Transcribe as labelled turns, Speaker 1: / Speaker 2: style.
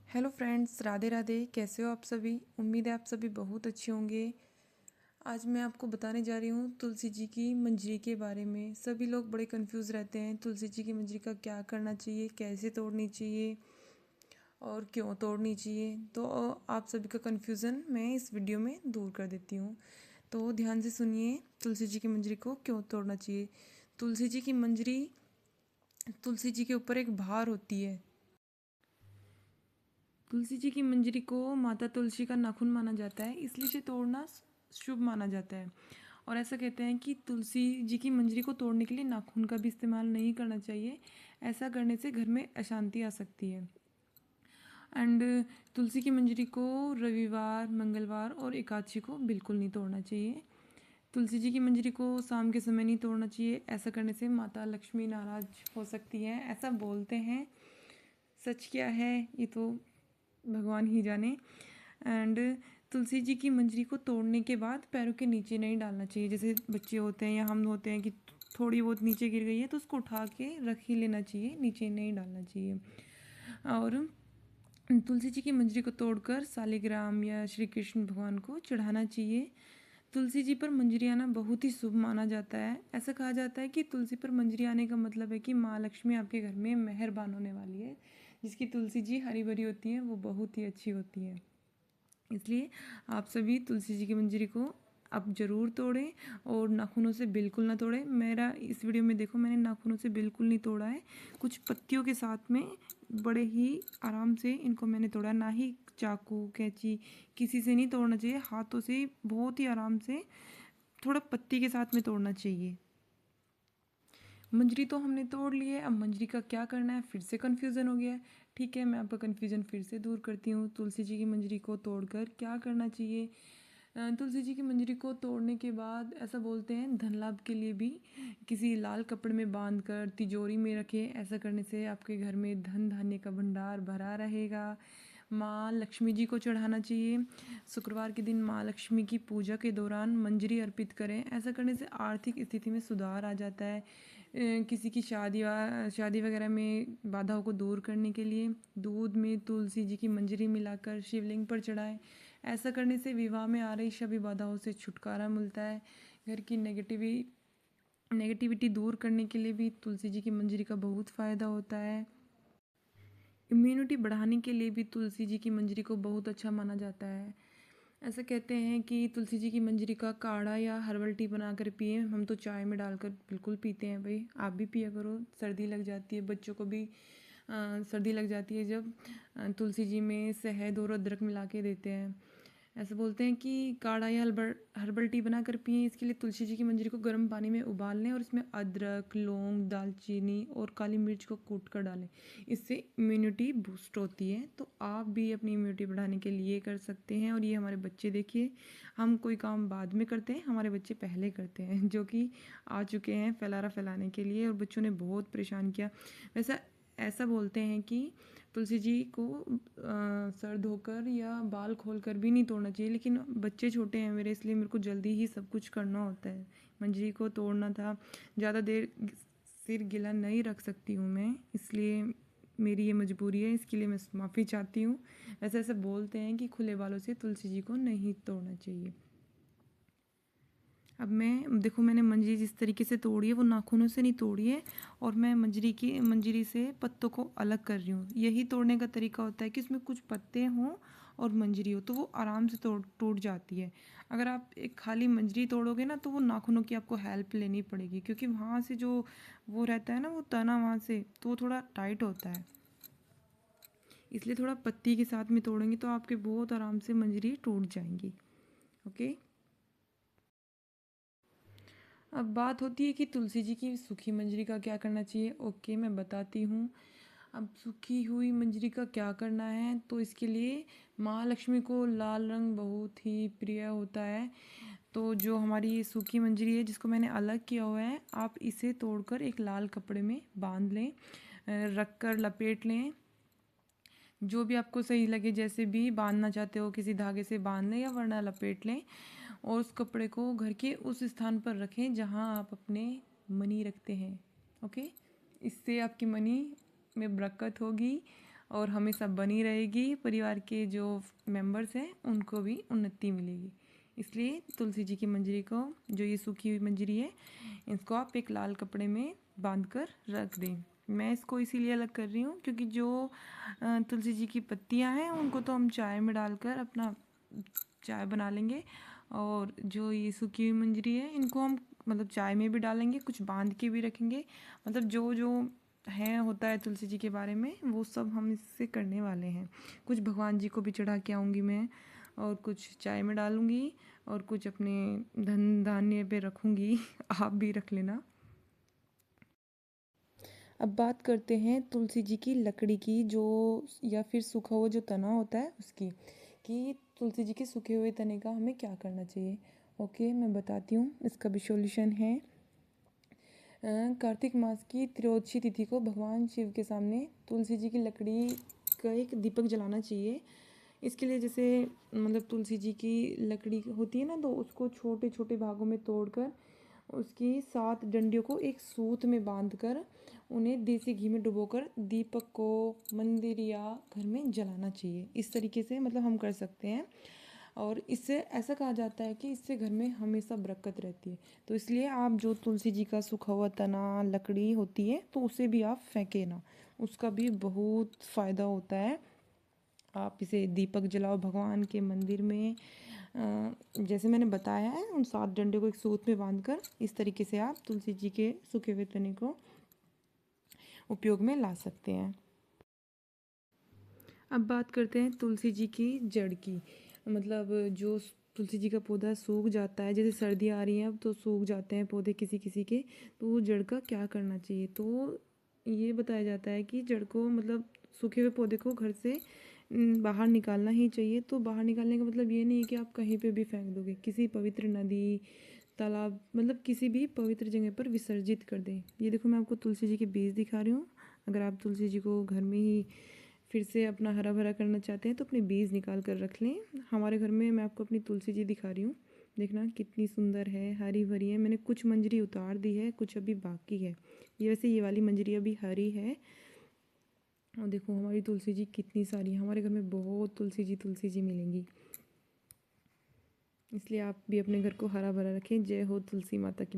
Speaker 1: Hello friends, Radhe Radhe. कैसे हो आप सभी? उम्मीद है आप सभी बहुत अच्छे होंगे। आज मैं आपको बताने जा रही हूँ तुलसी जी की मंजरी के बारे में। सभी लोग बड़े कंफ्यूज रहते हैं तुलसी जी की मंजरी का क्या करना चाहिए, कैसे तोड़नी चाहिए और क्यों तोड़नी चाहिए। तो आप सभी का कन्फ्यूज़न मैं इस वीडियो में दूर कर देती हूँ। तो ध्यान से सुनिए, तुलसी जी की मंजरी को क्यों तोड़ना चाहिए। तुलसी जी की मंजरी, तुलसी जी के ऊपर एक भार होती है। तुलसी जी की मंजरी को माता तुलसी का नाखून माना जाता है, इसलिए इसे तोड़ना शुभ माना जाता है। और ऐसा कहते हैं कि तुलसी जी की मंजरी को तोड़ने के लिए नाखून का भी इस्तेमाल नहीं करना चाहिए। ऐसा करने से घर में अशांति आ सकती है। एंड तुलसी की मंजरी को रविवार, मंगलवार और एकादशी को बिल्कुल नहीं तोड़ना चाहिए। तुलसी जी की मंजरी को शाम के समय नहीं तोड़ना चाहिए। ऐसा करने से माता लक्ष्मी नाराज हो सकती है, ऐसा बोलते हैं। सच क्या है ये तो भगवान ही जाने। एंड तुलसी जी की मंजरी को तोड़ने के बाद पैरों के नीचे नहीं डालना चाहिए। जैसे बच्चे होते हैं या हम होते हैं कि थोड़ी बहुत नीचे गिर गई है तो उसको उठा के रख ही लेना चाहिए, नीचे नहीं डालना चाहिए। और तुलसी जी की मंजरी को तोड़कर सालिग्राम या श्री कृष्ण भगवान को चढ़ाना चाहिए। तुलसी जी पर मंजरी आना बहुत ही शुभ माना जाता है। ऐसा कहा जाता है कि तुलसी पर मंजरी आने का मतलब है कि माँ लक्ष्मी आपके घर में मेहरबान होने वाली है। जिसकी तुलसी जी हरी भरी होती है वो बहुत ही अच्छी होती है। इसलिए आप सभी तुलसी जी की मंजरी को आप ज़रूर तोड़ें और नाखूनों से बिल्कुल ना तोड़ें। मेरा इस वीडियो में देखो, मैंने नाखूनों से बिल्कुल नहीं तोड़ा है। कुछ पत्तियों के साथ में बड़े ही आराम से इनको मैंने तोड़ा, ना ही चाकू कैंची किसी से नहीं तोड़ना चाहिए। हाथों से बहुत ही आराम से थोड़ा पत्ती के साथ में तोड़ना चाहिए। मंजरी तो हमने तोड़ ली है, अब मंजरी का क्या करना है, फिर से कन्फ्यूज़न हो गया है। ठीक है, मैं आपका कन्फ्यूज़न फिर से दूर करती हूँ। तुलसी जी की मंजरी को तोड़कर क्या करना चाहिए। तुलसी जी की मंजरी को तोड़ने के बाद ऐसा बोलते हैं धन लाभ के लिए भी किसी लाल कपड़े में बांध कर तिजोरी में रखें। ऐसा करने से आपके घर में धन धान्य का भंडार भरा रहेगा। माँ लक्ष्मी जी को चढ़ाना चाहिए। शुक्रवार के दिन माँ लक्ष्मी की पूजा के दौरान मंजरी अर्पित करें। ऐसा करने से आर्थिक स्थिति में सुधार आ जाता है। किसी की शादी वगैरह में बाधाओं को दूर करने के लिए दूध में तुलसी जी की मंजरी मिलाकर शिवलिंग पर चढ़ाएं। ऐसा करने से विवाह में आ रही सभी बाधाओं से छुटकारा मिलता है। घर की नेगेटिविटी दूर करने के लिए भी तुलसी जी की मंजरी का बहुत फ़ायदा होता है। इम्यूनिटी बढ़ाने के लिए भी तुलसी जी की मंजरी को बहुत अच्छा माना जाता है। ऐसा कहते हैं कि तुलसी जी की मंजरी का काढ़ा या हर्बल टी बनाकर पिए। हम तो चाय में डालकर बिल्कुल पीते हैं भाई, आप भी पिया करो। सर्दी लग जाती है, बच्चों को भी सर्दी लग जाती है जब तुलसी जी में शहद और अदरक मिला के देते हैं। ऐसे बोलते हैं कि काढ़ा या हर्बल टी बनाकर पिएं। इसके लिए तुलसी जी की मंजरी को गर्म पानी में उबाल लें और इसमें अदरक, लौंग, दालचीनी और काली मिर्च को कूट कर डालें। इससे इम्यूनिटी बूस्ट होती है। तो आप भी अपनी इम्यूनिटी बढ़ाने के लिए कर सकते हैं। और ये हमारे बच्चे देखिए, हम कोई काम बाद में करते हैं, हमारे बच्चे पहले करते हैं, जो कि आ चुके हैं फैलाने के लिए। और बच्चों ने बहुत परेशान किया। वैसा ऐसा बोलते हैं कि तुलसी जी को सर धोकर या बाल खोल कर भी नहीं तोड़ना चाहिए। लेकिन बच्चे छोटे हैं मेरे, इसलिए मेरे को जल्दी ही सब कुछ करना होता है। मंजरी को तोड़ना था, ज़्यादा देर सिर गीला नहीं रख सकती हूँ मैं, इसलिए मेरी ये मजबूरी है। इसके लिए मैं माफ़ी चाहती हूँ। वैसे ऐसे बोलते हैं कि खुले बालों से तुलसी जी को नहीं तोड़ना चाहिए। अब मैं देखो, मैंने मंजरी जिस तरीके से तोड़ी है वो नाखूनों से नहीं तोड़ी है। और मैं मंजरी से पत्तों को अलग कर रही हूँ। यही तोड़ने का तरीका होता है कि उसमें कुछ पत्ते हों और मंजरी हो, तो वो आराम से टूट जाती है। अगर आप एक खाली मंजरी तोड़ोगे ना तो वो नाखूनों की आपको हेल्प लेनी पड़ेगी, क्योंकि वहाँ से जो वो रहता है ना, वो तना वहाँ से, तो वो थोड़ा टाइट होता है। इसलिए थोड़ा पत्ती के साथ में तोड़ेंगे तो आपके बहुत आराम से मंजरी टूट जाएंगी। ओके। अब बात होती है कि तुलसी जी की सूखी मंजरी का क्या करना चाहिए। ओके, मैं बताती हूँ। अब सूखी हुई मंजरी का क्या करना है, तो इसके लिए माँ लक्ष्मी को लाल रंग बहुत ही प्रिय होता है। तो जो हमारी ये सूखी मंजरी है जिसको मैंने अलग किया हुआ है, आप इसे तोड़कर एक लाल कपड़े में बांध लें, रख कर लपेट लें। जो भी आपको सही लगे, जैसे भी बांधना चाहते हो, किसी धागे से बांध लें या वरना लपेट लें। और उस कपड़े को घर के उस स्थान पर रखें जहां आप अपने मनी रखते हैं। ओके, इससे आपकी मनी में बरकत होगी और हमेशा बनी रहेगी। परिवार के जो मेंबर्स हैं उनको भी उन्नति मिलेगी। इसलिए तुलसी जी की मंजरी को, जो ये सूखी हुई मंजरी है, इसको आप एक लाल कपड़े में बांध कर रख दें। मैं इसको इसीलिए अलग कर रही हूँ क्योंकि जो तुलसी जी की पत्तियाँ हैं उनको तो हम चाय में डालकर अपना चाय बना लेंगे, और जो ये सूखी हुई मंजरी है इनको हम मतलब चाय में भी डालेंगे, कुछ बांध के भी रखेंगे। मतलब जो जो है होता है तुलसी जी के बारे में वो सब हम इससे करने वाले हैं। कुछ भगवान जी को भी चढ़ा के आऊँगी मैं, और कुछ चाय में डालूँगी, और कुछ अपने धन धान्य पे रखूँगी। आप भी रख लेना। अब बात करते हैं तुलसी जी की लकड़ी की, जो या फिर सूखा हुआ जो तना होता है उसकी, कि तुलसी जी के सूखे हुए तने का हमें क्या करना चाहिए। ओके, मैं बताती हूँ। इसका भी सॉल्यूशन है। कार्तिक मास की त्रयोदशी तिथि को भगवान शिव के सामने तुलसी जी की लकड़ी का एक दीपक जलाना चाहिए। इसके लिए जैसे मतलब तुलसी जी की लकड़ी होती है ना, तो उसको छोटे छोटे भागों में तोड़कर उसकी 7 डंडियों को एक सूत में बांधकर उन्हें देसी घी में डुबोकर दीपक को मंदिर या घर में जलाना चाहिए। इस तरीके से मतलब हम कर सकते हैं। और इससे ऐसा कहा जाता है कि इससे घर में हमेशा बरकत रहती है। तो इसलिए आप जो तुलसी जी का सूखा हुआ तना लकड़ी होती है तो उसे भी आप फेंके ना, उसका भी बहुत फ़ायदा होता है। आप इसे दीपक जलाओ भगवान के मंदिर में। जैसे मैंने बताया है, उन 7 डंडे को एक सूत में बांधकर इस तरीके से आप तुलसी जी के सूखे हुए तने को उपयोग में ला सकते हैं। अब बात करते हैं तुलसी जी की जड़ की। मतलब जो तुलसी जी का पौधा सूख जाता है, जैसे सर्दियाँ आ रही हैं अब तो सूख जाते हैं पौधे किसी किसी के, तो वो जड़ का क्या करना चाहिए। तो ये बताया जाता है कि जड़ को मतलब सूखे हुए पौधे को घर से बाहर निकालना ही चाहिए। तो बाहर निकालने का मतलब ये नहीं है कि आप कहीं पे भी फेंक दोगे, किसी पवित्र नदी, तालाब, मतलब किसी भी पवित्र जगह पर विसर्जित कर दें। ये देखो, मैं आपको तुलसी जी के बीज दिखा रही हूँ। अगर आप तुलसी जी को घर में ही फिर से अपना हरा भरा करना चाहते हैं तो अपने बीज निकाल कर रख लें। हमारे घर में मैं आपको अपनी तुलसी जी दिखा रही हूँ, देखना कितनी सुंदर है, हरी भरी है। मैंने कुछ मंजरी उतार दी है, कुछ अभी बाकी है। ये वैसे ये वाली मंजरी अभी हरी है। और देखो हमारी तुलसी जी कितनी सारी है, हमारे घर में बहुत तुलसी जी मिलेंगी। इसलिए आप भी अपने घर को हरा भरा रखें। जय हो तुलसी माता की।